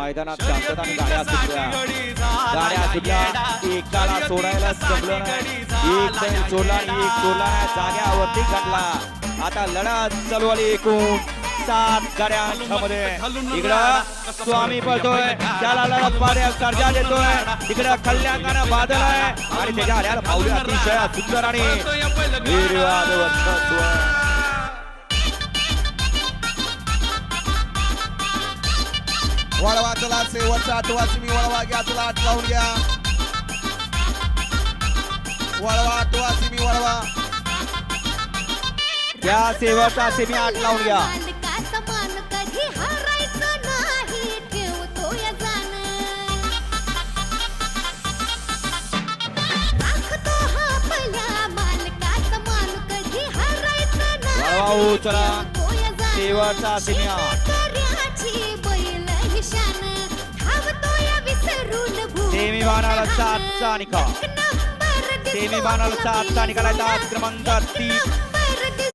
मैदानात शांतता आणि गाड्या सुटल्या एकाला सोडायला जमलं नाही एक बैल सोडला आणि एक सोडला जाग्यावरती गणला आता लढत चालू आली एकूण 7 गाड्यांमध्ये इकडं स्वामी पळतोय त्याला लढत पाड्या सर्जा देतोय इकडं कल्याणकानं बादल आहे आणि त्याच्या आल्याला पावली अतिशय सुंदर आणि निर्वाद वळवा चला शेवटचा 8वा सिमी वळवा घ्या चला 8 लावून घ्या वळवा 8वा सिमी वळवा त्या शेवटचा सेमी 8 लावून घ्या वळवा चला शेवटचा सेमी 8 सेमी बाणाला 7चा निकाल सेमी बाणाला 7चा निकाल आहे क्रमांक 3